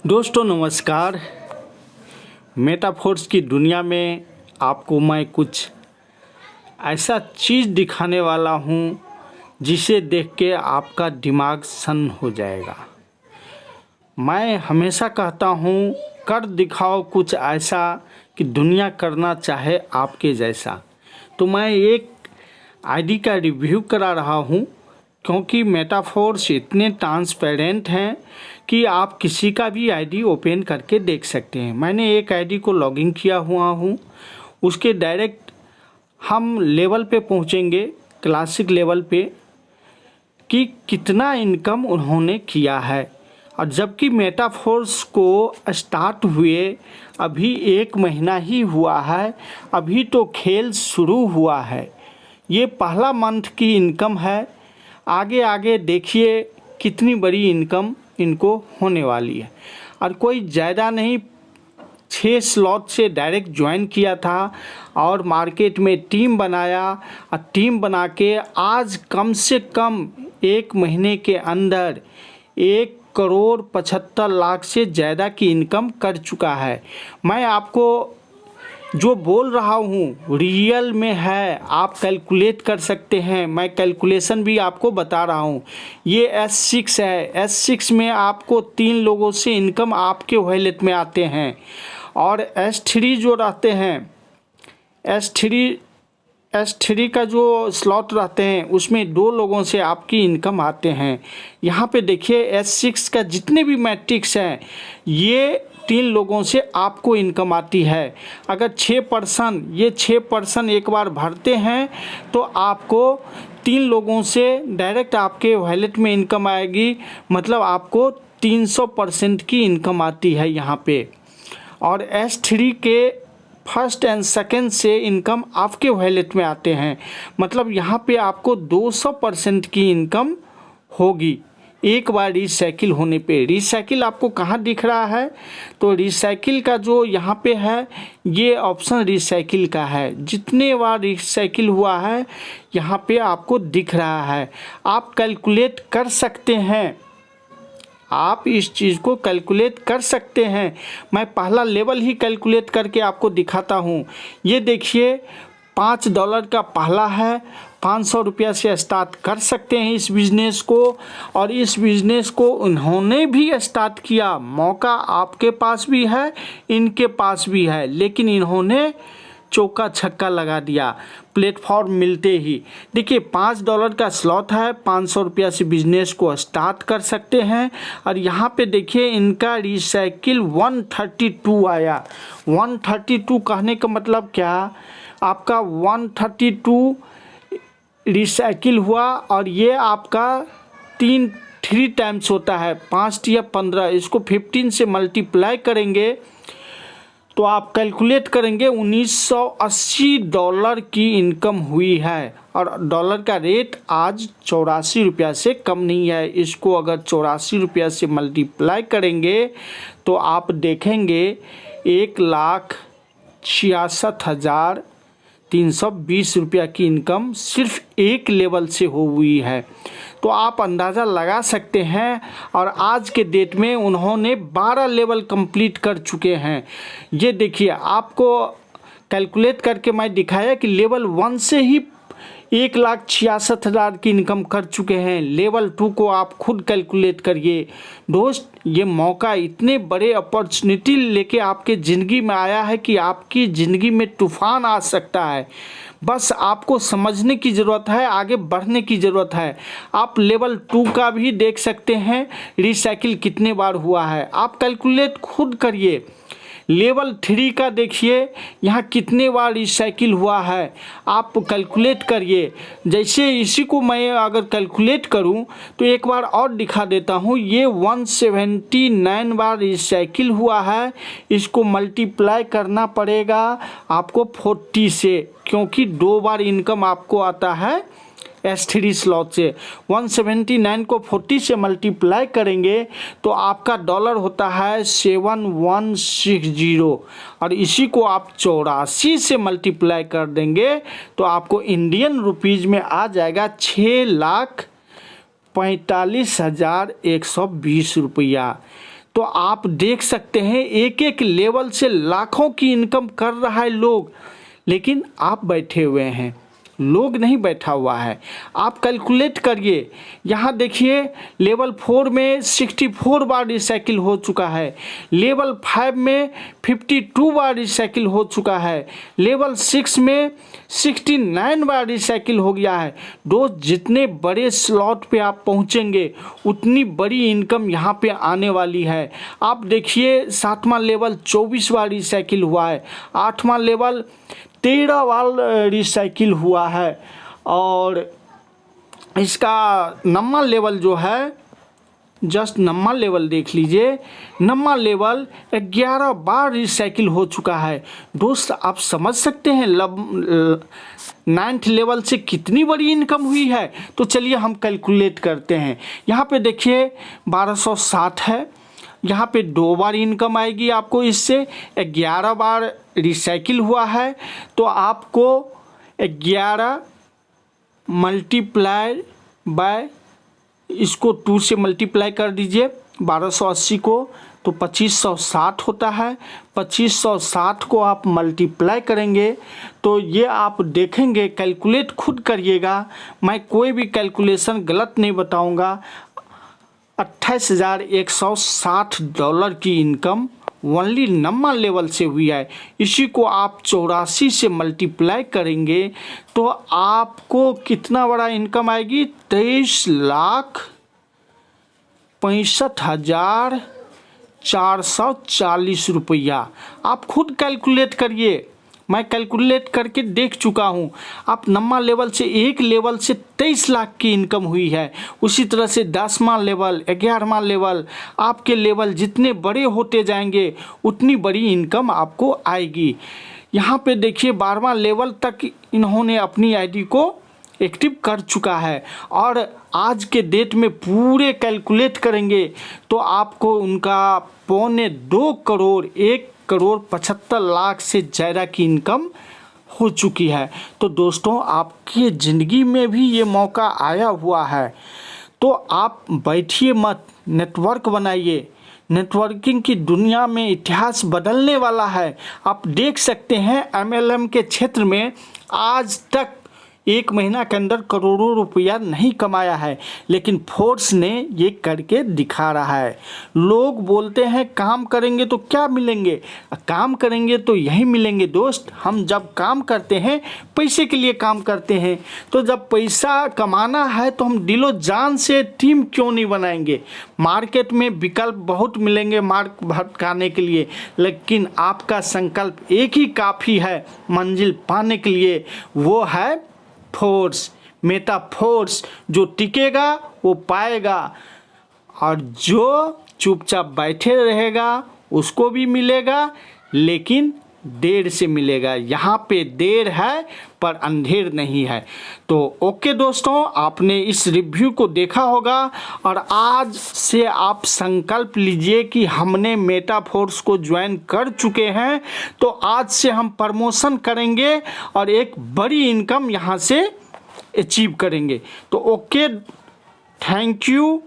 दोस्तों नमस्कार। मेटाफोर्स की दुनिया में आपको मैं कुछ ऐसा चीज़ दिखाने वाला हूँ जिसे देख के आपका दिमाग सन्न हो जाएगा। मैं हमेशा कहता हूँ कर दिखाओ कुछ ऐसा कि दुनिया करना चाहे आपके जैसा। तो मैं एक आईडी का रिव्यू करा रहा हूँ क्योंकि मेटाफोर्स इतने ट्रांसपेरेंट हैं कि आप किसी का भी आईडी ओपन करके देख सकते हैं। मैंने एक आईडी को लॉगिन किया हुआ हूँ, उसके डायरेक्ट हम लेवल पे पहुँचेंगे, क्लासिक लेवल पे, कि कितना इनकम उन्होंने किया है। और जबकि मेटाफोर्स को स्टार्ट हुए अभी 1 महीना ही हुआ है, अभी तो खेल शुरू हुआ है। ये पहला मंथ की इनकम है। आगे आगे देखिए कितनी बड़ी इनकम इनको होने वाली है। और कोई ज़्यादा नहीं, 6 स्लॉट से डायरेक्ट ज्वाइन किया था और मार्केट में टीम बनाया और टीम बना के आज कम से कम 1 महीने के अंदर 1,75,00,000 से ज़्यादा की इनकम कर चुका है। मैं आपको जो बोल रहा हूँ रियल में है, आप कैलकुलेट कर सकते हैं। मैं कैलकुलेशन भी आपको बता रहा हूँ। ये S6 है, S6 में आपको 3 लोगों से इनकम आपके वॉलेट में आते हैं। और S3 जो रहते हैं, S3 का जो स्लॉट रहते हैं उसमें 2 लोगों से आपकी इनकम आते हैं। यहाँ पे देखिए S6 का जितने भी मैट्रिक्स हैं ये 3 लोगों से आपको इनकम आती है। अगर 6 पर्सन एक बार भरते हैं तो आपको 3 लोगों से डायरेक्ट आपके वॉलेट में इनकम आएगी, मतलब आपको 300% की इनकम आती है यहाँ पे। और S3 के फर्स्ट एंड सेकेंड से इनकम आपके वॉलेट में आते हैं, मतलब यहाँ पे आपको 200% की इनकम होगी एक बार रिसाइकिल होने पे। रिसाइकिल आपको कहाँ दिख रहा है? तो रिसाइकिल का जो यहाँ पे है ये ऑप्शन रिसाइकिल का है। जितने बार रिसाइकिल हुआ है यहाँ पे आपको दिख रहा है। आप कैलकुलेट कर सकते हैं, आप इस चीज़ को कैलकुलेट कर सकते हैं। मैं पहला लेवल ही कैलकुलेट करके आपको दिखाता हूँ। ये देखिए $5 का पहला है। 500 रुपया से स्टार्ट कर सकते हैं इस बिज़नेस को। और इस बिज़नेस को उन्होंने भी स्टार्ट किया। मौका आपके पास भी है, इनके पास भी है, लेकिन इन्होंने चौका छक्का लगा दिया प्लेटफॉर्म मिलते ही। देखिए $5 का स्लॉट है, 500 रुपया से बिजनेस को स्टार्ट कर सकते हैं। और यहाँ पे देखिए इनका रिसाइकिल 132 आया। 132 कहने का मतलब क्या, आपका 132 रिसाइकिल हुआ और ये आपका 3 टाइम्स होता है, 5 या 15। इसको 15 से मल्टीप्लाई करेंगे तो आप कैलकुलेट करेंगे $1980 की इनकम हुई है। और डॉलर का रेट आज 84 रुपया से कम नहीं है। इसको अगर 84 रुपया से मल्टीप्लाई करेंगे तो आप देखेंगे 1,66,320 रुपया की इनकम सिर्फ एक लेवल से हो हुई है। तो आप अंदाज़ा लगा सकते हैं। और आज के डेट में उन्होंने 12 लेवल कंप्लीट कर चुके हैं। ये देखिए आपको कैलकुलेट करके मैं दिखाया कि लेवल 1 से ही 1,66,000 की इनकम कर चुके हैं। लेवल 2 को आप खुद कैलकुलेट करिए। दोस्त, ये मौका इतने बड़े अपॉर्चुनिटी लेके आपके ज़िंदगी में आया है कि आपकी ज़िंदगी में तूफ़ान आ सकता है। बस आपको समझने की ज़रूरत है, आगे बढ़ने की ज़रूरत है। आप लेवल 2 का भी देख सकते हैं रिसाइकिल कितने बार हुआ है, आप कैलकुलेट खुद करिए। लेवल 3 का देखिए यहाँ कितने बार रिसाइकिल हुआ है, आप कैलकुलेट करिए। जैसे इसी को मैं अगर कैलकुलेट करूँ तो एक बार और दिखा देता हूँ। ये 179 बार रिसाइकिल हुआ है। इसको मल्टीप्लाई करना पड़ेगा आपको 40 से, क्योंकि 2 बार इनकम आपको आता है S3 स्लॉट से। 179 को 40 से मल्टीप्लाई करेंगे तो आपका डॉलर होता है 7160। और इसी को आप 84 से मल्टीप्लाई कर देंगे तो आपको इंडियन रुपीज़ में आ जाएगा 6,45,120 रुपया। तो आप देख सकते हैं एक एक लेवल से लाखों की इनकम कर रहा है लोग, लेकिन आप बैठे हुए हैं, लोग नहीं बैठा हुआ है। आप कैलकुलेट करिए, यहाँ देखिए लेवल 4 में 64 बार रिसाइकिल हो चुका है, लेवल 5 में 52 बार रिसाइकिल हो चुका है, लेवल 6 में 69 बार रिसाइकिल हो गया है। दोस्त जितने बड़े स्लॉट पे आप पहुँचेंगे उतनी बड़ी इनकम यहाँ पे आने वाली है। आप देखिए 7वां लेवल 24 बार रिसाइकिल हुआ है, 8वां लेवल 13 बार रिसाइकिल हुआ है, और इसका 9वां लेवल जो है, जस्ट 9वां लेवल देख लीजिए, 9वां लेवल 11 बार रिसाइकिल हो चुका है। दोस्त आप समझ सकते हैं 9th लेवल से कितनी बड़ी इनकम हुई है। तो चलिए हम कैलकुलेट करते हैं। यहाँ पे देखिए 1260 है, यहाँ पे 2 बार इनकम आएगी आपको, इससे 11 बार रिसाइकिल हुआ है, तो आपको 11 मल्टीप्लाई बाय, इसको 2 से मल्टीप्लाई कर दीजिए 1280 को, तो 2560 होता है। 2560 को आप मल्टीप्लाई करेंगे तो ये आप देखेंगे, कैलकुलेट खुद करिएगा, मैं कोई भी कैलकुलेशन गलत नहीं बताऊंगा। $28,160 की इनकम ओनली 9वां लेवल से हुई है। इसी को आप 84 से मल्टीप्लाई करेंगे तो आपको कितना बड़ा इनकम आएगी, 23,65,440 रुपया। आप खुद कैलकुलेट करिए, मैं कैलकुलेट करके देख चुका हूँ। आप 9वां लेवल से एक लेवल से 23 लाख की इनकम हुई है। उसी तरह से 10वां लेवल, 11वां लेवल, आपके लेवल जितने बड़े होते जाएंगे उतनी बड़ी इनकम आपको आएगी। यहाँ पे देखिए 12वां लेवल तक इन्होंने अपनी आईडी को एक्टिव कर चुका है, और आज के डेट में पूरे कैलकुलेट करेंगे तो आपको उनका 2.25 करोड़ 1,75,00,000 से ज़्यादा की इनकम हो चुकी है। तो दोस्तों आपकी ज़िंदगी में भी ये मौका आया हुआ है, तो आप बैठिए मत, नेटवर्क बनाइए। नेटवर्किंग की दुनिया में इतिहास बदलने वाला है। आप देख सकते हैं MLM के क्षेत्र में आज तक 1 महीना के अंदर करोड़ों रुपया नहीं कमाया है, लेकिन फोर्स ने ये करके दिखा रहा है। लोग बोलते हैं काम करेंगे तो क्या मिलेंगे, काम करेंगे तो यही मिलेंगे। दोस्त हम जब काम करते हैं पैसे के लिए काम करते हैं, तो जब पैसा कमाना है तो हम दिलो जान से टीम क्यों नहीं बनाएंगे। मार्केट में विकल्प बहुत मिलेंगे मार्क भटकाने के लिए, लेकिन आपका संकल्प एक ही काफ़ी है मंजिल पाने के लिए, वो है फोर्स, मेटा फोर्स। जो टिकेगा वो पाएगा, और जो चुपचाप बैठे रहेगा उसको भी मिलेगा, लेकिन देर से मिलेगा। यहाँ पे देर है पर अंधेर नहीं है। तो ओके दोस्तों, आपने इस रिव्यू को देखा होगा, और आज से आप संकल्प लीजिए कि हमने मेटा फोर्स को ज्वाइन कर चुके हैं, तो आज से हम प्रमोशन करेंगे और एक बड़ी इनकम यहाँ से अचीव करेंगे। तो ओके, थैंक यू।